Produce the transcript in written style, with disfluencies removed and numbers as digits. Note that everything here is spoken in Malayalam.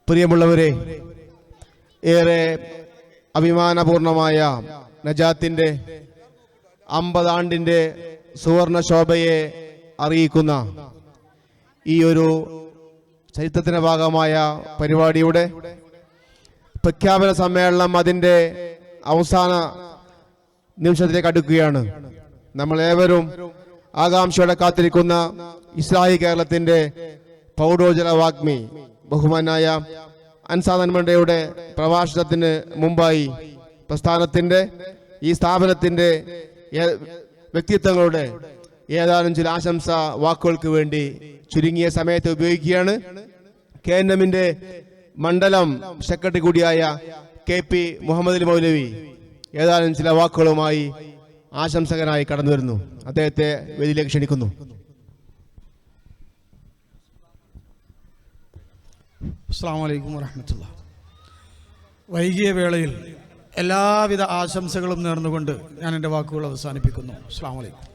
പ്രിയമുള്ളവരെ, ഏറെ അഭിമാനപൂർണമായ നജാത്തിൻ്റെ 50 ആണ്ടിൻ്റെ സുവർണ ശോഭയെ അറിയിക്കുന്ന ഈ ഒരു ചരിത്രത്തിൻ്റെ ഭാഗമായ പരിപാടിയുടെ പ്രഖ്യാപന സമ്മേളനം അതിൻ്റെ അവസാന നിമിഷത്തിലേക്ക് അടുക്കുകയാണ്. നമ്മളേവരും ആകാംക്ഷയോടെ കാത്തിരിക്കുന്ന ഇസ്ലാഹി കേരളത്തിൻ്റെ പൗരോജല വാഗ്മി ബഹുമാനായ അൻസാദ് അൻമണ്ടയുടെ പ്രഭാഷണത്തിന് മുമ്പായി പ്രസ്ഥാനത്തിൻ്റെ ഈ സ്ഥാപനത്തിൻ്റെ വ്യക്തിത്വങ്ങളുടെ ഏതാനും ചില ആശംസ വാക്കുകൾക്ക് വേണ്ടി ചുരുങ്ങിയ സമയത്ത് ഉപയോഗിക്കുകയാണ്. KNM-ന്റെ മണ്ഡലം സെക്രട്ടറി കൂടിയായ KP മുഹമ്മദ് മൗലവി ഏതാനും ചില വാക്കുകളുമായി ആശംസകനായി കടന്നു വരുന്നു. അദ്ദേഹത്തെ വേദിയിലേക്ക് ക്ഷണിക്കുന്നു. അസ്സലാമു അലൈക്കും വറഹ്മത്തുള്ളാഹി. വൈകിയ വേളയിൽ എല്ലാവിധ ആശംസകളും നേർന്നുകൊണ്ട് ഞാൻ എൻ്റെ വാക്കുകൾ അവസാനിപ്പിക്കുന്നു. അസ്സലാമു അലൈക്കും.